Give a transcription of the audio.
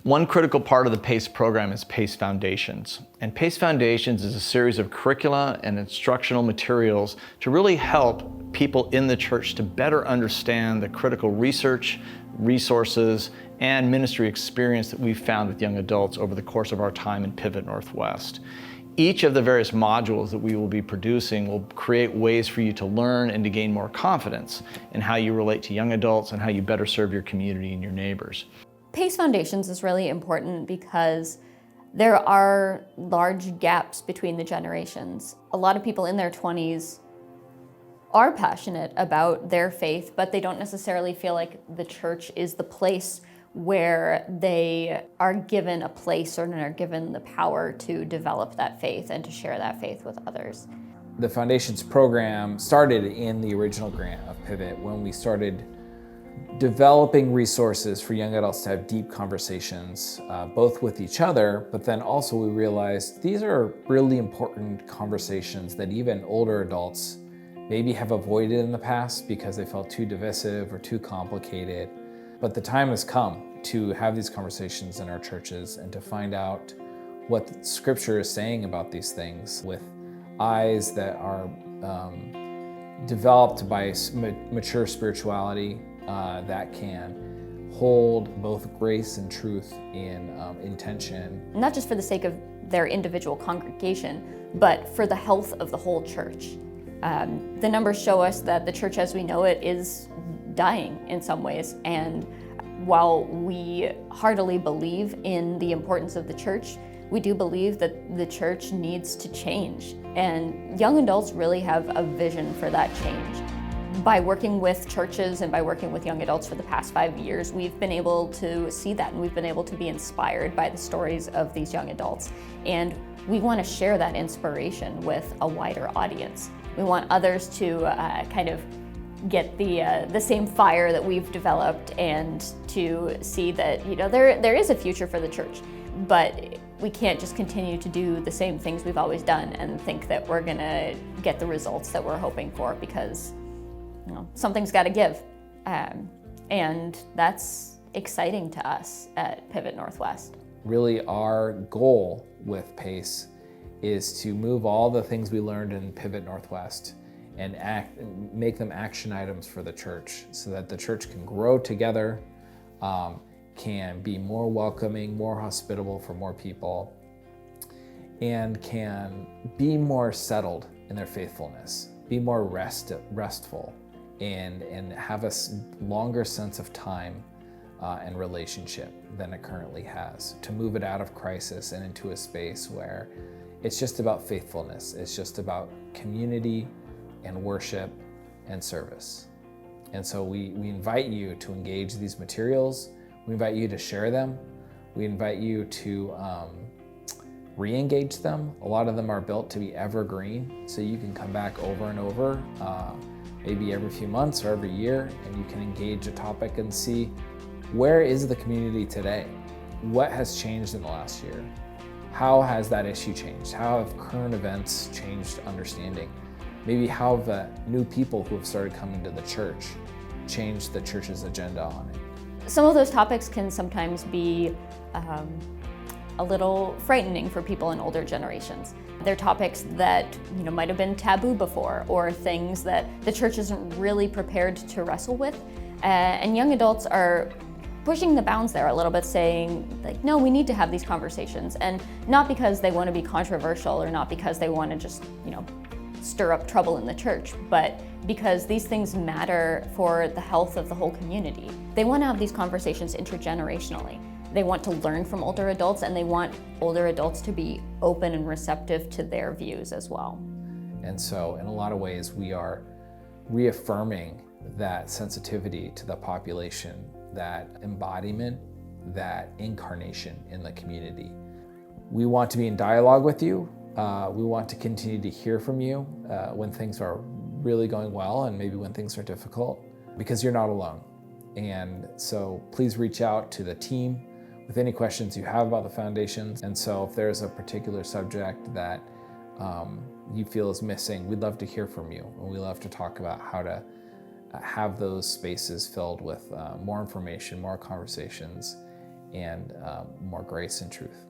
One critical part of the PACE program is PACE Foundations. And PACE Foundations is a series of curricula and instructional materials to really help people in the church to better understand the critical research, resources, and ministry experience that we've found with young adults over the course of our time in Pivot Northwest. Each of the various modules that we will be producing will create ways for you to learn and to gain more confidence in how you relate to young adults and how you better serve your community and your neighbors. PACE Foundations is really important because there are large gaps between the generations. A lot of people in their 20s are passionate about their faith, but they don't necessarily feel like the church is the place where they are given a place or are given the power to develop that faith and to share that faith with others. The Foundations program started in the original grant of Pivot when we started developing resources for young adults to have deep conversations, both with each other, but then also we realized these are really important conversations that even older adults maybe have avoided in the past because they felt too divisive or too complicated. But the time has come to have these conversations in our churches and to find out what Scripture is saying about these things with eyes that are developed by mature spirituality that can hold both grace and truth in tension. Not just for the sake of their individual congregation, but for the health of the whole church. The numbers show us that the church as we know it is dying in some ways, and while we heartily believe in the importance of the church, we do believe that the church needs to change, and young adults really have a vision for that change. By working with churches and by working with young adults for the past 5 years, we've been able to see that, and we've been able to be inspired by the stories of these young adults. And we want to share that inspiration with a wider audience. We want others to kind of get the same fire that we've developed and to see that there is a future for the church, but we can't just continue to do the same things we've always done and think that we're gonna get the results that we're hoping for, because something's got to give, and that's exciting to us at Pivot Northwest. Really, our goal with PACE is to move all the things we learned in Pivot Northwest and make them action items for the church so that the church can grow together, can be more welcoming, more hospitable for more people, and can be more settled in their faithfulness, be more restful, and have a longer sense of time and relationship than it currently has, to move it out of crisis and into a space where it's just about faithfulness, it's just about community and worship and service. And so we invite you to engage these materials, we invite you to share them, we invite you to re-engage them. A lot of them are built to be evergreen, so you can come back over and over, maybe every few months or every year, and you can engage a topic and see, where is the community today? What has changed in the last year? How has that issue changed? How have current events changed understanding? Maybe how have new people who have started coming to the church changed the church's agenda on it? Some of those topics can sometimes be a little frightening for people in older generations. They're topics that might have been taboo before, or things that the church isn't really prepared to wrestle with. And young adults are pushing the bounds there a little bit, saying like, no, we need to have these conversations, and not because they want to be controversial or not because they want to just stir up trouble in the church, but because these things matter for the health of the whole community. They want to have these conversations intergenerationally. They want to learn from older adults, and they want older adults to be open and receptive to their views as well. And so in a lot of ways, we are reaffirming that sensitivity to the population, that embodiment, that incarnation in the community. We want to be in dialogue with you. We want to continue to hear from you when things are really going well and maybe when things are difficult, because you're not alone. And so please reach out to the team with any questions you have about the foundations. And so if there's a particular subject that you feel is missing, we'd love to hear from you. And we love to talk about how to have those spaces filled with more information, more conversations, and more grace and truth.